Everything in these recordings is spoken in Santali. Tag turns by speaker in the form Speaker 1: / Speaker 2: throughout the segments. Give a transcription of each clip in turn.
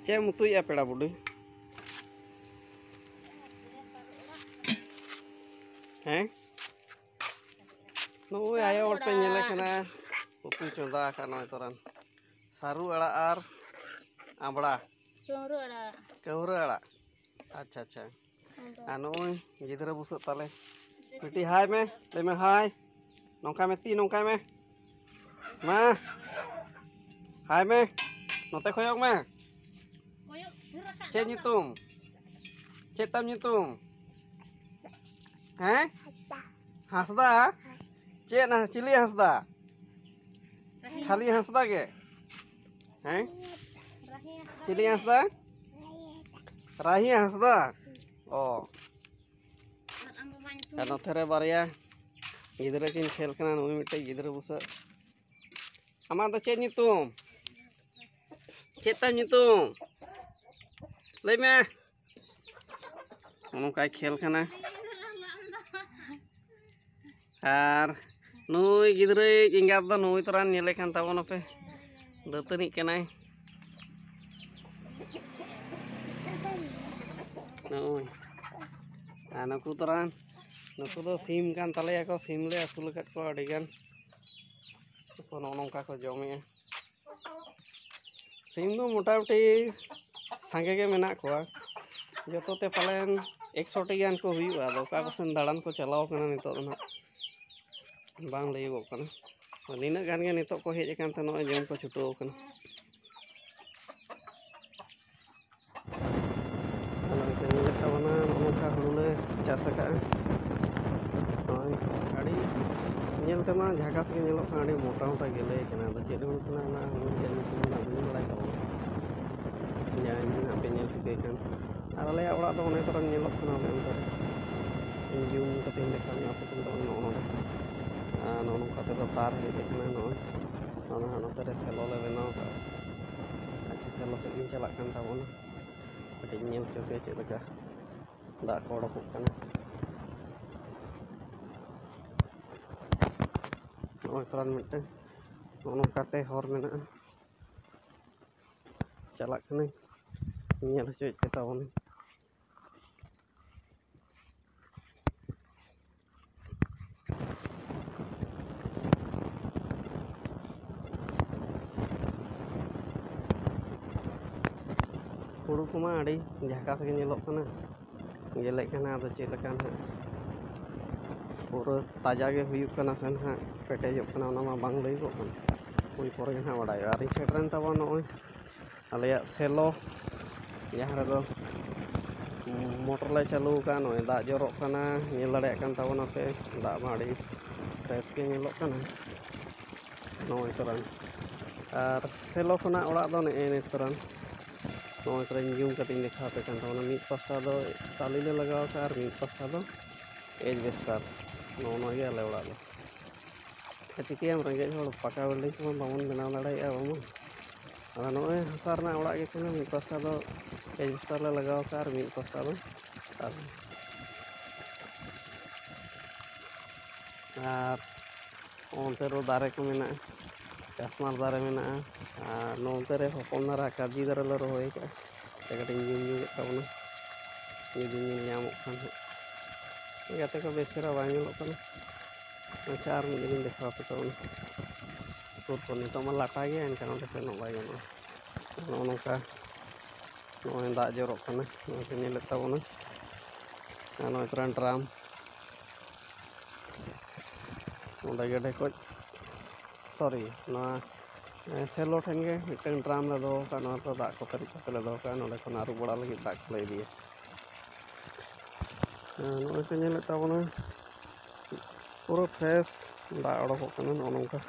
Speaker 1: Cek mutu ya peda budu. Nuh ayo or penyele kena utu conda kana itoran. Saru ala ar ambra. Keuru ala. Acha acha. Anu gidra busuk tale. Piti hai me, leme hai. Nongka meti nongka me. Ma. Hai me. Note koyok me. Cek nyitung. Cek tam nyitung. Hasda. Cek nah cili hasda. Khali hasda ke? Cili hasda? Rahi hasda. Oh. Karena tere barya gidra kin khel kana nui mitte gidra busa. Ama do cek nyitung. Cek tam nyitung. Lei me. Nongka khel kana. Ar nui gidra ingat do nui toran nyele kan tabon ape. Datani kanai. Nui. Nuku toran nuku do sim kan tale ako sim le asul kat ko adigan. Ko nongka ko jome. Sim do motamuti sange ge menak ko. Joto te palen 100 T गान को हुआ आदो का कोसन दाड़ान को चलाव कना नितो ना बांग लईगो कना नीना गान गे नितो को हेज कान त न जम को छुटो कना ana ke ni ka wana nongka hulule chasa ka oi गाड़ी ñel tama झाकास के ñelo गाड़ी मोटा मोटा गेले कना द चेद हुन कना ना हुन जन तुमना बुनी बड़ाई तो जान ना पे ñel के kan ale ora do ne toran ñelo kana le ontar injum kate lekha ni ape kun do no no no no kate do tar he kana no ana no tare selo le bena ka achi selo se in chalak kan tabona kate ñel ke pe che leka da ko do kana no toran mitte no kate hor mena chalak kana ñel che che tabona huru kuma adi Jhakas के ñelok kana gelek kana ado che lekan ha pura taja ge huyuk kana sen ha petejok kana ona ma bang lei ko kana ui pore ha badai ari setren tabon noi aleya selo jahar do motor le chalu kan noi da jorok kana ñel dareyak kan tabon ape da ma adi fresh ge ñelok kana noi toran ar selo khona orak do ne toran no tren jum kating dekha pe kan tona mid pasta do tali le lagaw ka ar mid pasta do ej bestar no no ge ale ora do chiki am renge hor paka building ko bamon benaw ladai a bamon ana no hasar na ora ge kana mid pasta do ej bestar le lagaw ka ar mid pasta do ar onte ro dare ko mena kasmar dare mena no onte re hopon dara kaji dare le rohoi ka kating jum ge tabona jadi nyamuk kan kata ko besira banyak lo kan char mungkin dekha pe tabona sur ko ni to ma lata ge en kan onte no bai no no ka no da jorok kana no ke ni le tabona no tran tram no da ge dekho sorry no selo ठेन के मिटन ड्राम ले दो का न तो दा को तरी को ले दो का नोडे को नारु बड़ा लगी दा को ले दिए नो से नेले ताबना पूरा फ्रेश दा ओडो को कन नो नोका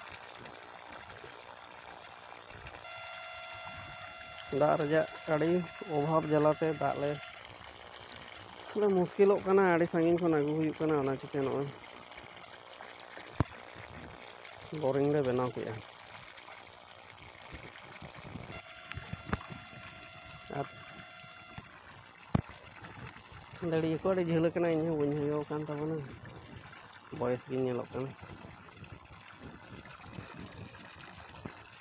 Speaker 1: दा रजा गाड़ी अभाव जलाते दा ले मुश्किलों कना आड़ी संगिन को आगू हुई कना ओना चिके नो बोरिंग ले बनाव के dari ko ada jele kana nya bunya yo kan tabona boys gi nyelok kan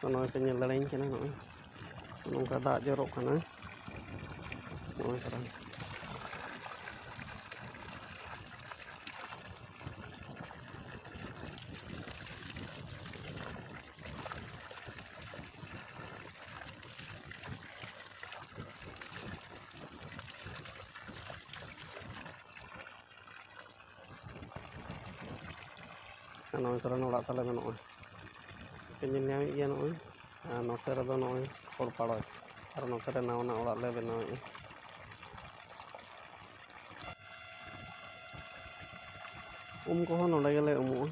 Speaker 1: kono ke nyelain kana no nongka da jorok kana ᱱᱚᱜᱼᱚᱭ ᱛᱚᱨᱟ ᱱᱚᱜᱼᱚᱭ ᱛᱚᱨᱟ ᱚᱲᱟᱜ ᱛᱟᱞᱮ ᱫᱚ ᱱᱚᱜᱼᱚᱭ ᱧᱮᱞ ᱧᱟᱢᱮᱫ ᱜᱮᱭᱟ ᱱᱚᱜᱼᱚᱭ, ᱟᱨ ᱱᱚᱛᱮ ᱨᱮᱫᱚ ᱱᱚᱜᱼᱚᱭ ᱠᱷᱚᱲᱯᱟᱲᱚᱭ, ᱟᱨ ᱱᱚᱛᱮ ᱨᱮ ᱱᱟᱣᱟᱱᱟᱜ ᱚᱲᱟᱜ ᱞᱮ ᱵᱮᱱᱟᱣᱮᱫᱼᱟ᱾ ᱠᱚᱦᱚᱸ ᱱᱚᱰᱮ ᱜᱮᱞᱮ ᱩᱢᱩᱜᱼᱟ,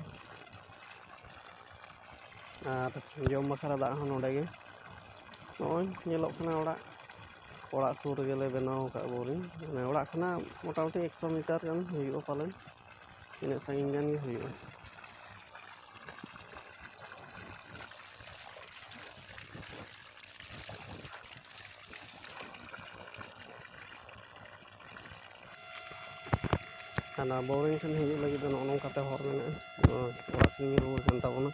Speaker 1: ᱟᱨ ᱡᱚᱢ ᱵᱟᱠᱷᱨᱟ ᱫᱟᱜ ᱦᱚᱸ ᱱᱚᱰᱮ ᱜᱮ᱾ ᱱᱚᱜᱼᱚᱭ ᱧᱮᱞᱚᱜ ᱠᱟᱱᱟ ᱚᱲᱟᱜ ᱥᱩᱨ ᱨᱮᱜᱮᱞᱮ ᱵᱮᱱᱟᱣ ᱟᱠᱟᱫ ᱵᱳᱨᱤᱝ, ᱢᱟᱱᱮ ᱚᱲᱟᱜ ᱠᱷᱚᱱᱟᱜ ᱢᱚᱴᱟᱢᱩᱴᱤ 100 ᱢᱤᱴᱟᱨ ᱜᱟᱱ ᱦᱩᱭᱩᱜᱼᱟ ᱯᱟᱞᱮᱱ, ᱤᱱᱟᱹᱜ ᱥᱟᱺᱜᱤᱧ ᱜᱟᱱ ᱜᱮ ᱦᱩᱭᱩᱜᱼᱟ᱾ ᱚᱱᱟ ᱵᱳᱨᱤᱝ ᱴᱷᱮᱱ ᱦᱤᱡᱩᱜ ᱞᱟᱹᱜᱤᱫ ᱫᱚ ᱱᱚᱜᱼᱚ ᱱᱚᱝᱠᱟᱛᱮ ᱦᱚᱨ ᱢᱮᱱᱟᱜᱼᱟ, ᱚᱲᱟᱜ ᱥᱮᱱ ᱜᱮ ᱨᱩᱣᱟᱹᱲ ᱠᱟᱱ ᱛᱟᱵᱚᱱᱟ᱾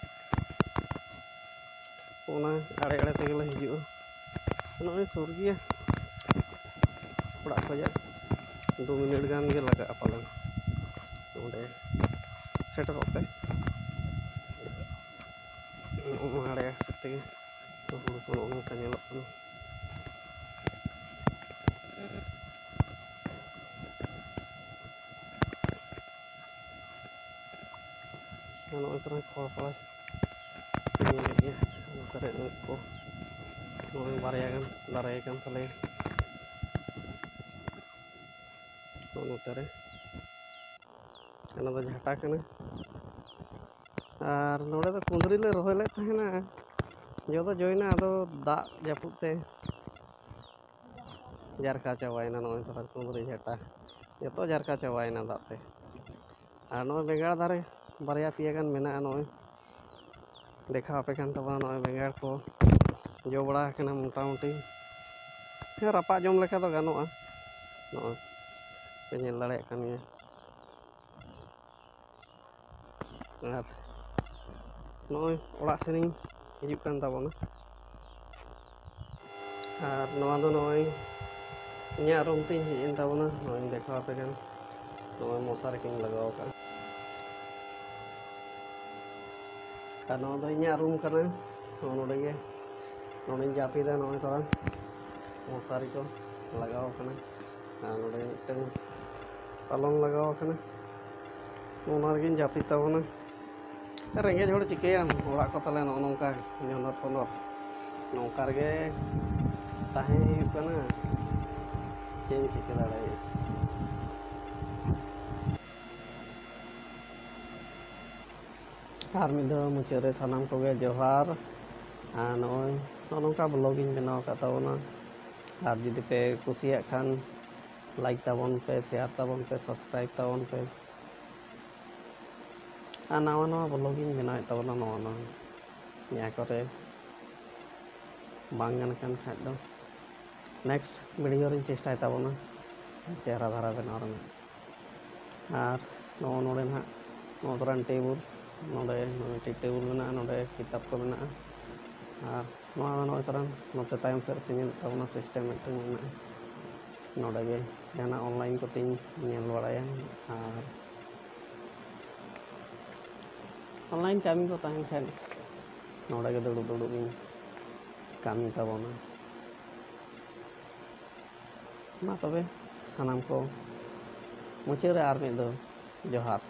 Speaker 1: ᱚᱱᱟ ᱟᱲᱮ ᱟᱲᱮ ᱛᱮᱜᱮᱞᱮ ᱦᱤᱡᱩᱜᱼᱟ, ᱱᱚᱜᱼᱚᱭ ᱥᱩᱨ ᱜᱮᱭᱟ ᱚᱲᱟᱜ ᱠᱷᱚᱡᱟᱜ 2 ᱢᱤᱱᱤᱴ ᱜᱟᱱ ᱜᱮ ᱞᱟᱜᱟᱜᱼᱟ ᱯᱟᱞᱮᱱ ᱚᱸᱰᱮ ᱥᱮᱴᱮᱨᱚᱜ ᱛᱮ᱾ ᱱᱚᱜᱼᱚ ᱟᱲᱮ ᱥᱮᱫ ᱛᱮᱜᱮ ᱦᱩᱲᱩ ᱠᱚ ᱱᱚᱜᱼᱚ ᱱᱚᱝᱠᱟ ᱧᱮᱞᱚᱜ ᱠᱟᱱᱟ᱾ ᱱᱚᱜᱼᱚᱭ ᱛᱚᱨᱟ ᱠᱷᱚᱲᱯᱟᱲᱟᱭ ᱧᱮᱞᱮᱫ ᱜᱮᱭᱟ, ᱱᱚᱛᱮ ᱨᱮ ᱟᱸᱠ ᱠᱚ ᱱᱚᱜᱼᱚᱭ ᱵᱟᱨᱭᱟ ᱜᱟᱱ ᱫᱟᱨᱮ ᱠᱟᱱ ᱛᱟᱞᱮᱭᱟ ᱱᱚᱛᱮ ᱨᱮ, ᱚᱱᱟ ᱫᱚ ᱡᱷᱟᱴᱟ ᱠᱟᱱᱟ᱾ ᱟᱨ ᱱᱚᱰᱮ ᱫᱚ ᱠᱩᱸᱫᱽᱨᱤ ᱞᱮ ᱨᱚᱦᱚᱭ ᱞᱮᱫ ᱛᱟᱦᱮᱱᱟ, ᱡᱚ ᱫᱚ ᱡᱚᱭᱮᱱᱟ, ᱟᱫᱚ ᱫᱟᱜ ᱡᱟᱹᱯᱩᱫ ᱛᱮ ᱡᱟᱨᱠᱟ ᱪᱟᱵᱟᱭᱮᱱᱟ᱾ ᱱᱚᱜᱼᱚᱭ ᱛᱚᱨᱟ ᱠᱩᱸᱫᱽᱨᱤ ᱡᱷᱟᱴᱟ ᱡᱚᱛᱚ ᱡᱟᱨᱠᱟ ᱪᱟᱵᱟᱭᱮᱱᱟ ᱫᱟᱜ ᱛᱮ᱾ ᱟᱨ ᱱᱚᱜᱼᱚᱭ ᱵᱮᱸᱜᱟᱲ ᱫᱟᱨᱮ ᱵᱟᱨᱭᱟ ᱯᱮᱭᱟ ᱜᱟᱱ ᱢᱮᱱᱟᱜᱼᱟ, ᱱᱚᱜᱼᱚᱭ ᱫᱮᱠᱷᱟᱣ ᱟᱯᱮ ᱠᱟᱱ ᱛᱟᱵᱚᱱᱟ᱾ ᱱᱚᱜᱼᱚᱭ ᱵᱮᱸᱜᱟᱲ ᱠᱚ ᱡᱚ ᱵᱟᱲᱟ ᱟᱠᱟᱱᱟ ᱢᱚᱴᱟᱢᱩᱴᱤ, ᱨᱟᱯᱟᱜ ᱡᱚᱢ ᱞᱮᱠᱟ ᱫᱚ ᱜᱟᱱᱚᱜᱼᱟ᱾ ᱱᱚᱜᱼᱚᱭ ᱯᱮ ᱧᱮᱞ ᱫᱟᱲᱮᱭᱟᱜ ᱠᱟᱱ ᱜᱮᱭᱟ᱾ ᱟᱨ ᱱᱚᱜᱼᱚᱭ ᱚᱲᱟᱜ ᱥᱮᱱᱤᱧ ᱦᱤᱡᱩᱜ ᱠᱟᱱ ᱛᱟᱵᱚᱱᱟ, ᱟᱨ ᱱᱚᱣᱟ ᱫᱚ ᱱᱚᱜᱼᱚᱭ ᱤᱧᱟᱹᱜ ᱨᱩᱢ ᱛᱤᱧ ᱦᱮᱡ ᱮᱱ ᱛᱟᱵᱚᱱᱟ᱾ ᱱᱚᱜᱼᱚᱭ ᱫᱮᱠᱷᱟᱣ ᱟᱯᱮ ᱠᱟᱱ, ᱱᱚᱜᱼᱚᱭ ᱢᱚᱥᱟᱨᱤ ᱠᱚᱧ ᱞᱟᱜᱟᱣ ᱟᱠᱟᱫᱼᱟ, ᱟᱨ ᱱᱚᱣᱟ ᱫᱚ ᱤᱧᱟᱹᱜ ᱨᱩᱢ ᱠᱟᱱᱟ᱾ ᱱᱚᱰᱮ ᱜᱮ ᱱᱚᱰᱮᱧ ᱡᱟᱹᱯᱤᱫᱟ᱾ ᱱᱚᱜᱼᱚᱭ ᱛᱚᱨᱟ ᱢᱚᱥᱟᱨᱤ ᱠᱚ ᱞᱟᱜᱟᱣ ᱟᱠᱟᱱᱟ, ᱟᱨ ᱱᱚᱰᱮ ᱢᱤᱫᱴᱟᱝ ᱯᱟᱞᱚᱝ ᱞᱟᱜᱟᱣ ᱟᱠᱟᱱᱟ, ᱚᱱᱟ ᱨᱮᱜᱮᱧ ᱡᱟᱹᱯᱤᱫ ᱛᱟᱵᱚᱱᱟ᱾ ᱨᱮᱸᱜᱮᱡ ᱦᱚᱲ ᱪᱤᱠᱟᱹᱭᱟᱢ, ᱚᱲᱟᱜ ᱠᱚ ᱛᱟᱞᱮ ᱱᱚᱜᱼᱚ ᱱᱚᱝᱠᱟ ᱧᱚᱸᱫᱚᱨ ᱯᱚᱸᱫᱚᱨ, ᱱᱚᱝᱠᱟ ᱨᱮᱜᱮ ᱛᱟᱦᱮᱸ ᱦᱩᱭᱩᱜ ᱠᱟᱱᱟ᱾ ᱪᱮᱫ ᱤᱧ ᱪᱤᱠᱟᱹ ᱫᱟᱲᱮᱭᱟᱜᱼᱟ᱾ ᱟᱨ ᱢᱤᱫ ᱫᱷᱟᱣ ᱢᱩᱪᱟᱹᱫ ᱨᱮ ᱥᱟᱱᱟᱢ ᱠᱚᱜᱮ ᱡᱚᱦᱟᱨ, ᱟᱨ ᱱᱚᱜᱼᱚᱭ ᱱᱚᱝᱠᱟ ᱵᱞᱚᱜᱤᱧ ᱵᱮᱱᱟᱣ ᱟᱠᱟᱫ ᱛᱟᱵᱚᱱᱟ᱾ ᱟᱨ ᱡᱩᱫᱤ ᱯᱮ ᱠᱩᱥᱤᱭᱟᱜ ᱠᱷᱟᱱ ᱞᱟᱭᱤᱠ ᱛᱟᱵᱚᱱ ᱯᱮ, ᱥᱮᱭᱟᱨ ᱛᱟᱵᱚᱱ ᱯᱮ, ᱥᱟᱵᱥᱠᱨᱟᱭᱤᱵ ᱛᱟᱵᱚᱱ ᱯᱮ, ᱟᱨ ᱱᱟᱣᱟ ᱱᱟᱣᱟ ᱵᱞᱚᱜᱤᱧ ᱵᱮᱱᱟᱣᱮᱫ ᱛᱟᱵᱚᱱᱟ᱾ ᱱᱚᱣᱟ ᱡᱟᱦᱟᱸ ᱠᱚᱨᱮ ᱵᱟᱝ ᱜᱟᱱ ᱠᱟᱱ ᱠᱷᱟᱡ ᱫᱚ ᱱᱮᱠᱥᱴ ᱵᱷᱤᱰᱤᱭᱳ ᱨᱤᱧ ᱪᱮᱥᱴᱟᱭ ᱛᱟᱵᱚᱱᱟ ᱪᱮᱦᱨᱟ ᱫᱷᱟᱨᱟ ᱵᱮᱱᱟᱣ ᱨᱮᱱᱟᱜ᱾ ᱟᱨ ᱱᱚᱰᱮ ᱱᱟᱦᱟᱜ ᱱᱚᱣᱟ ᱫᱚᱨᱟᱱ ᱴᱮᱵᱩᱞ, ᱱᱚᱰᱮ ᱢᱤᱫᱴᱤᱡ ᱴᱮᱵᱩᱞ ᱢᱮᱱᱟᱜᱼᱟ, ᱱᱚᱰᱮ ᱠᱤᱛᱟᱹᱵ ᱠᱚ ᱢᱮᱱᱟᱜᱼᱟ, ᱟᱨ ᱱᱚᱣᱟ ᱱᱚᱜᱼᱚᱭ ᱛᱚᱨᱟᱱ ᱱᱚᱛᱮ ᱛᱟᱭᱚᱢ ᱥᱮᱫ ᱨᱮ ᱧᱮᱞ ᱛᱟᱵᱚᱱᱟ ᱥᱤᱥᱴᱮᱢ ᱢᱤᱫᱴᱟᱝ ᱢᱮᱱᱟᱜᱼᱟ᱾ ᱱᱚᱰᱮ ᱜᱮ ᱡᱟᱦᱟᱱᱟᱜ ᱚᱱᱞᱟᱭᱤᱱ ᱠᱚᱛᱮᱧ ᱧᱮᱞ ᱵᱟᱲᱟᱭᱟ, ᱟᱨ ᱚᱱᱞᱟᱭᱤᱱ ᱠᱟᱹᱢᱤ ᱠᱚ ᱛᱟᱦᱮᱱ ᱠᱷᱟᱱ ᱱᱚᱰᱮ ᱜᱮ ᱫᱩᱲᱩᱵ ᱫᱩᱲᱩᱵ ᱤᱧ ᱠᱟᱹᱢᱤ ᱛᱟᱵᱚᱱᱟ᱾ ᱢᱟ ᱛᱚᱵᱮ ᱥᱟᱱᱟᱢ ᱠᱚ ᱢᱩᱪᱟᱹᱫ ᱨᱮ ᱟᱨ ᱢᱤᱫ ᱫᱷᱟᱣ ᱡᱚᱦᱟᱨ᱾